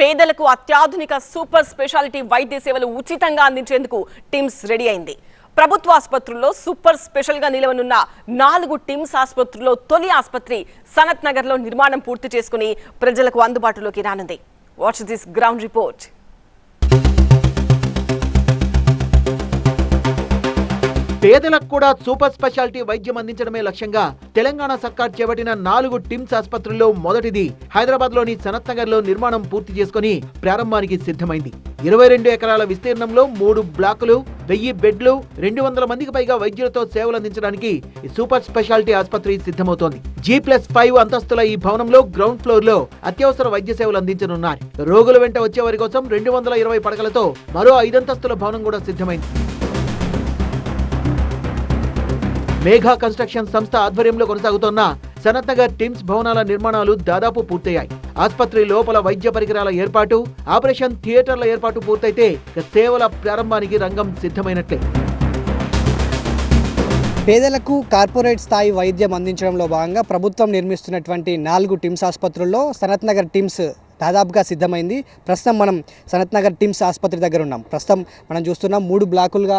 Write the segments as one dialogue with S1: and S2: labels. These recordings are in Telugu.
S1: పేదలకు అత్యాధునిక సూపర్ స్పెషాలిటీ వైద్య సేవలు ఉచితంగా అందించేందుకు టిమ్స్ రెడీ అయింది. ప్రభుత్వ ఆసుపత్రుల్లో సూపర్ స్పెషల్ గా నిలవనున్న 4 టిమ్స్ ఆసుపత్రుల్లో తొలి ఆసుపత్రి సనత్ నగర్ లో నిర్మాణం పూర్తి చేసుకుని ప్రజలకు అందుబాటులోకి రానుంది. Watch this ground report.
S2: పేదలకు కూడా సూపర్ స్పెషాలిటీ వైద్యం అందించడమే లక్ష్యంగా తెలంగాణ సర్కార్ చేపట్టిన 4 టిమ్స్ ఆసుపత్రుల్లో మొదటిది హైదరాబాద్ లోని సనత్ నగర్ లో నిర్మాణం పూర్తి చేసుకుని ప్రారంభానికి సిద్ధమైంది. 22 ఎకరాల విస్తీర్ణంలో 3 బ్లాకులు, 1000 బెడ్లు, 200 మందికి పైగా వైద్యులతో సేవలు అందించడానికి ఈ సూపర్ స్పెషాలిటీ ఆసుపత్రి సిద్ధమవుతోంది. G+5 అంతస్తుల ఈ భవనంలో గ్రౌండ్ ఫ్లోర్ లో అత్యవసర వైద్య సేవలు అందించనున్నారు. రోగుల వెంట వచ్చే వారి కోసం 220 పడకలతో మరో 5 అంతస్తుల భవనం కూడా సిద్ధమైంది. మేఘా కన్స్ట్రక్షన్ సంస్థ ఆధ్వర్యంలో కొనసాగుతోన్న సనత్ నగర్ టిమ్స్ భవనాల నిర్మాణాలు దాదాపు పూర్తయ్యాయి. ఆసుపత్రి లోపల వైద్య పరికరాల ఏర్పాటు, ఆపరేషన్ థియేటర్ల ఏర్పాటు పూర్తయితే సేవల ప్రారంభానికి రంగం సిద్ధమైనట్లే.
S3: పేదలకు కార్పొరేట్ స్థాయి వైద్యం అందించడంలో భాగంగా ప్రభుత్వం నిర్మిస్తున్నటువంటి 4 టిమ్స్ ఆసుపత్రుల్లో సనత్ నగర్ టిమ్స్ దాదాపుగా సిద్ధమైంది. ప్రస్తుతం మనం సనత్ నగర్ టిమ్స్ ఆసుపత్రి దగ్గర ఉన్నాం. ప్రస్తుతం మనం చూస్తున్నాం 3 బ్లాకులుగా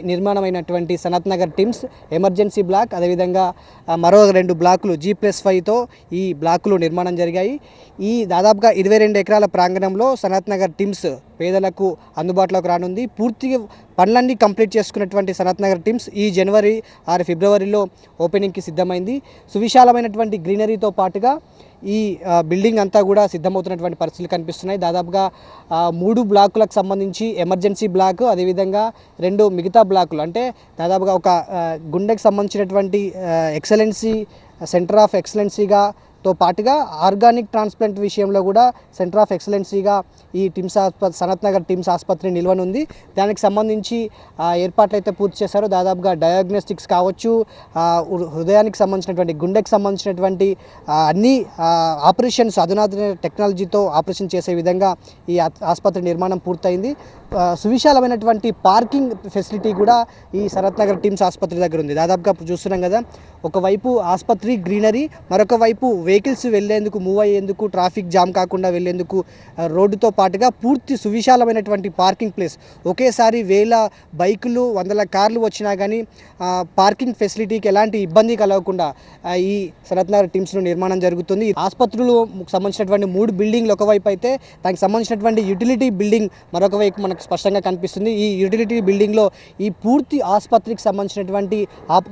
S3: నిర్మాణమైనటువంటి Sanath Nagar TIMS emergency block, అదేవిధంగా మరో 2 బ్లాకులు G+5తో ఈ బ్లాకులు నిర్మాణం జరిగాయి. ఈ దాదాపుగా 22 ఎకరాల ప్రాంగణంలో సనత్ నగర్ టిమ్స్ పేదలకు అందుబాటులోకి రానుంది. పూర్తిగా పనులన్నీ కంప్లీట్ చేసుకున్నటువంటి సనత్ నగర్ టిమ్స్ ఈ జనవరి 6 ఫిబ్రవరిలో ఓపెనింగ్కి సిద్ధమైంది. సువిశాలమైనటువంటి గ్రీనరీతో పాటుగా ఈ బిల్డింగ్ అంతా కూడా సిద్ధమవుతున్నటువంటి పరిస్థితులు కనిపిస్తున్నాయి. దాదాపుగా 3 బ్లాకులకు సంబంధించి ఎమర్జెన్సీ బ్లాక్, అదేవిధంగా 2 మిగతా బ్లాకులు, అంటే దాదాపుగా ఒక గుండెకి సంబంధించినటువంటి ఎక్సలెన్సీ సెంటర్ ఆఫ్ ఎక్సలెన్సీగా తో పాటుగా ఆర్గానిక్ ట్రాన్స్ప్లాంట్ విషయంలో కూడా సెంటర్ ఆఫ్ ఎక్సలెన్సీగా ఈ టిమ్స్ సనత్ నగర్ టిమ్స్ ఆసుపత్రి నిల్వనుంది. దానికి సంబంధించి ఏర్పాట్లు అయితే పూర్తి చేశారు. దాదాపుగా డయాగ్నోస్టిక్స్ కావచ్చు, హృదయానికి సంబంధించినటువంటి గుండెకి సంబంధించినటువంటి అన్ని ఆపరేషన్స్ అధునాతన టెక్నాలజీతో ఆపరేషన్ చేసే విధంగా ఈ ఆసుపత్రి నిర్మాణం పూర్తయింది. సువిశాలమైనటువంటి పార్కింగ్ ఫెసిలిటీ కూడా ఈ సనత్ నగర్ టిమ్స్ ఆసుపత్రి దగ్గర ఉంది. దాదాపుగా చూస్తున్నాం కదా, ఒకవైపు ఆసుపత్రి గ్రీనరీ, మరొక వైపు వెహికల్స్ వెళ్లేందుకు, మూవ్ అయ్యేందుకు, ట్రాఫిక్ జామ్ కాకుండా వెళ్లేందుకు రోడ్డుతో పాటుగా పూర్తి సువిశాలమైనటువంటి పార్కింగ్ ప్లేస్. ఒకేసారి 1000 బైకులు, 100 కార్లు వచ్చినా కానీ పార్కింగ్ ఫెసిలిటీకి ఎలాంటి ఇబ్బంది కలగకుండా ఈ సనత్ నగర్ టిమ్స్లో నిర్మాణం జరుగుతుంది. ఆసుపత్రులు సంబంధించినటువంటి 3 బిల్డింగ్లు ఒకవైపు అయితే, దానికి సంబంధించినటువంటి యూటిలిటీ బిల్డింగ్ మరొక వైపు మనకు స్పష్టంగా కనిపిస్తుంది. ఈ యూటిలిటీ బిల్డింగ్లో ఈ పూర్తి ఆసుపత్రికి సంబంధించినటువంటి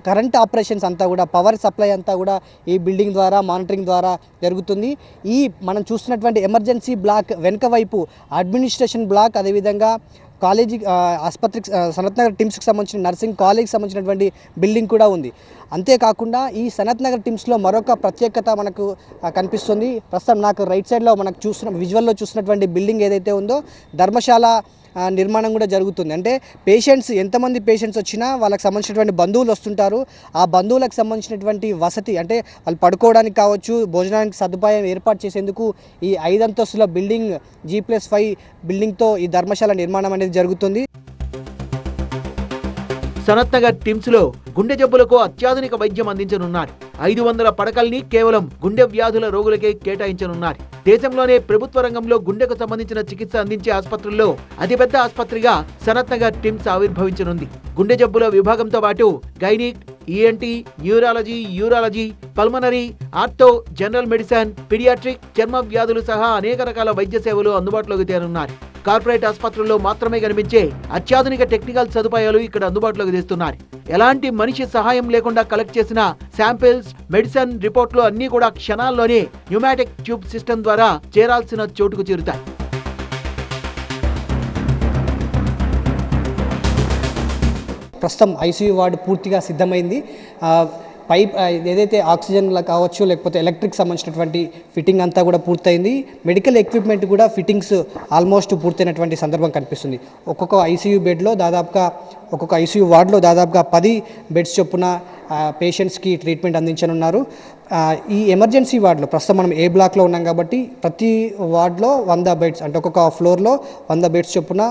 S3: కరెంట్ ఆపరేషన్స్ అంతా కూడా, పవర్ సప్లై అంతా కూడా ఈ బిల్డింగ్ ద్వారా, మానిటరింగ్ ద్వారా జరుగుతుంది. ఈ మనం చూస్తున్నటువంటి ఎమర్జెన్సీ బ్లాక్ వెనుక వైపు అడ్మినిస్ట్రేషన్ బ్లాక్, అదేవిధంగా కాలేజీ ఆసుపత్రికి సనత్ నగర్ టిమ్స్కి సంబంధించిన నర్సింగ్ కాలేజ్కి సంబంధించినటువంటి బిల్డింగ్ కూడా ఉంది. అంతేకాకుండా ఈ సనత్ నగర్ టిమ్స్లో మరొక ప్రత్యేకత మనకు కనిపిస్తుంది. ప్రస్తుతం నాకు రైట్ సైడ్లో మనకు విజువల్లో చూసినటువంటి బిల్డింగ్ ఏదైతే ఉందో, ధర్మశాల నిర్మాణం కూడా జరుగుతుంది. అంటే పేషెంట్స్, ఎంతమంది పేషెంట్స్ వచ్చినా వాళ్ళకి సంబంధించినటువంటి బంధువులు వస్తుంటారు. ఆ బంధువులకు సంబంధించినటువంటి వసతి, అంటే వాళ్ళు పడుకోవడానికి కావచ్చు, భోజనానికి సదుపాయం ఏర్పాటు చేసేందుకు ఈ 5 అంతస్తుల బిల్డింగ్ G+5 బిల్డింగ్తో ఈ ధర్మశాల నిర్మాణం అనేది జరుగుతుంది.
S2: సనత్ నగర్ టిమ్స్ లో గుండె జబ్బులకు అత్యాధునిక వైద్యం అందించనున్నారు. 500 పడకల్ని కేవలం గుండె వ్యాధుల రోగులకే కేటాయించనున్నారు. దేశంలోనే ప్రభుత్వ రంగంలో గుండెకు సంబంధించిన చికిత్స అందించే ఆసుపత్రుల్లో అతిపెద్ద ఆసుపత్రిగా సనత్ నగర్ టిమ్స్ ఆవిర్భవించనుంది. గుండె జబ్బుల విభాగంతో పాటు gynaec, ENT, neurology, urology, pulmonary, ortho, general medicine, paediatric, చర్మ వ్యాధులు సహా అనేక రకాల వైద్య సేవలు అందుబాటులోకి తేనున్నారు. కార్పొరేట్ ఆసుపత్రుల్లో మాత్రమే కనిపించే అత్యాధునిక టెక్నికల్ సదుపాయాలు ఇక్కడ అందుబాటులోకి తెస్తున్నారు. ఎలాంటి మనిషి సహాయం లేకుండా కలెక్ట్ చేసిన శాంపిల్స్, మెడిసిన్ రిపోర్ట్లు అన్నీ కూడా క్షణాల్లోనే న్యూమాటిక్ ట్యూబ్ సిస్టమ్ ద్వారా చేరాల్సిన చోటుకు చేరుతాయి.
S3: ప్రస్తుతం ICU వార్డు పూర్తిగా సిద్ధమైంది. పైప్ ఏదైతే ఆక్సిజన్ కావచ్చు, లేకపోతే ఎలక్ట్రిక్ సంబంధించినటువంటి ఫిట్టింగ్ అంతా కూడా పూర్తయింది. మెడికల్ ఎక్విప్మెంట్ కూడా ఫిట్టింగ్స్ ఆల్మోస్ట్ పూర్తయినటువంటి సందర్భం కనిపిస్తుంది. ఒక్కొక్క ICU బెడ్లో దాదాపుగా, ఒక్కొక్క ICU వార్డులో దాదాపుగా 10 బెడ్స్ చొప్పున పేషెంట్స్కి ట్రీట్మెంట్ అందించనున్నారు. ఈ ఎమర్జెన్సీ వార్డులో ప్రస్తుతం మనం ఏ బ్లాక్లో ఉన్నాం కాబట్టి ప్రతి వార్డులో 100 బెడ్స్, అంటే ఒక్కొక్క ఫ్లోర్లో 100 బెడ్స్ చొప్పున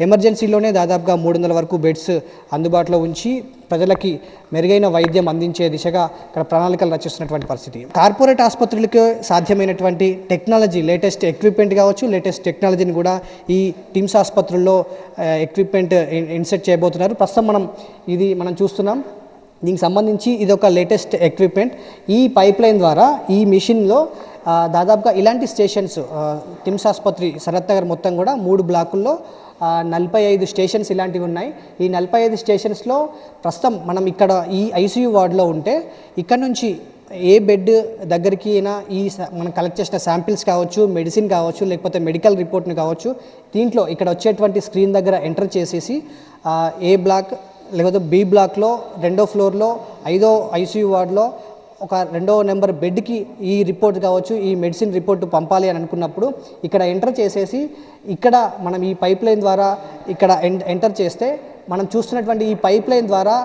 S3: ఎమర్జెన్సీలోనే దాదాపుగా 300 వరకు బెడ్స్ అందుబాటులో ఉంచి ప్రజలకి మెరుగైన వైద్యం అందించే దిశగా ఇక్కడ ప్రణాళికలు రచిస్తున్నటువంటి పరిస్థితి. కార్పొరేట్ ఆసుపత్రులకు సాధ్యమైనటువంటి టెక్నాలజీ, లేటెస్ట్ ఎక్విప్మెంట్ కావచ్చు, లేటెస్ట్ టెక్నాలజీని కూడా ఈ టిమ్స్ ఆసుపత్రుల్లో ఎక్విప్మెంట్ ఇన్సెట్ చేయబోతున్నారు. ప్రస్తుతం మనం చూస్తున్నాం. దీనికి సంబంధించి ఇది ఒక లేటెస్ట్ ఎక్విప్మెంట్. ఈ పైప్ లైన్ ద్వారా ఈ మిషన్లో దాదాపుగా ఇలాంటి స్టేషన్స్ టిమ్స్ ఆసుపత్రి సనత్ నగర్ మొత్తం కూడా 3 బ్లాకుల్లో 45 స్టేషన్స్ ఇలాంటివి ఉన్నాయి. ఈ 45 స్టేషన్స్లో ప్రస్తుతం మనం ఇక్కడ ఈ ఐసీయూ వార్డులో ఉంటే ఇక్కడ నుంచి ఏ బెడ్ దగ్గరికి అయినా మనం కలెక్ట్ చేసిన శాంపిల్స్ కావచ్చు, మెడిసిన్ కావచ్చు, లేకపోతే మెడికల్ రిపోర్ట్ని కావచ్చు, దీంట్లో ఇక్కడ వచ్చేటువంటి స్క్రీన్ దగ్గర ఎంటర్ చేసేసి ఏ బ్లాక్ లేకపోతే బి బ్లాక్లో 2వ ఫ్లోర్లో 5వ ఐసీయూ వార్డులో ఒక 2వ నెంబర్ బెడ్కి ఈ రిపోర్ట్ కావచ్చు, ఈ మెడిసిన్ రిపోర్ట్ పంపాలి అని అనుకున్నప్పుడు ఇక్కడ ఎంటర్ చేసేసి ఇక్కడ మనం ఈ పైప్ లైన్ ద్వారా ఇక్కడ ఎంటర్ చేస్తే మనం చూస్తున్నటువంటి ఈ పైప్ లైన్ ద్వారా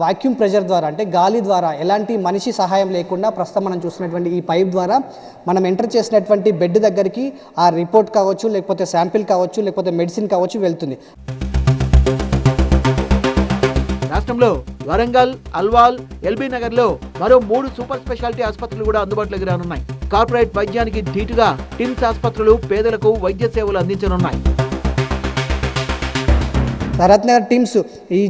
S3: వాక్యూమ్ ప్రెషర్ ద్వారా, అంటే గాలి ద్వారా, ఎలాంటి మనిషి సహాయం లేకుండా ప్రస్తుతం మనం చూస్తున్నటువంటి ఈ పైప్ ద్వారా మనం ఎంటర్ చేసినటువంటి బెడ్ దగ్గరికి ఆ రిపోర్ట్ కావచ్చు, లేకపోతే శాంపిల్ కావచ్చు, లేకపోతే మెడిసిన్ కావచ్చు వెళ్తుంది.
S2: రాష్ట్రంలో వరంగల్, అల్వాల్, ఎల్బీ నగర్లో మరో 3 సూపర్ స్పెషాలిటీ ఆసుపత్రులు కూడా అందుబాటులోకి రానున్నాయి. కార్పొరేట్ వైద్యానికి ధీటుగా టిమ్స్ ఆసుపత్రులు పేదలకు వైద్య సేవలు అందించనున్నాయి.
S3: సనత్ నగర్ టిమ్స్ ఈ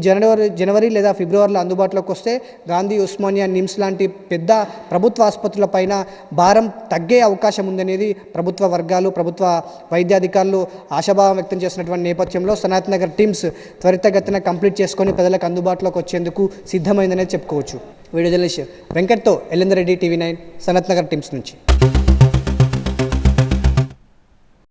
S3: జనవరి లేదా ఫిబ్రవరిలో అందుబాటులోకి వస్తే గాంధీ, ఉస్మానియా, నిమ్స్ లాంటి పెద్ద ప్రభుత్వ ఆసుపత్రులపైన భారం తగ్గే అవకాశం ఉందనేది ప్రభుత్వ వర్గాలు, ప్రభుత్వ వైద్యాధికారులు ఆశాభావం వ్యక్తం చేసినటువంటి నేపథ్యంలో సనత్ నగర్ టిమ్స్ త్వరితగతిన కంప్లీట్ చేసుకొని ప్రజలకు అందుబాటులోకి వచ్చేందుకు సిద్ధమైందనే చెప్పుకోవచ్చు. వీడియో జర్నలిస్ట్ వెంకట్తో ఎల్లేందర్ రెడ్డి, టీవీ 9, సనత్ నగర్ టిమ్స్ నుంచి.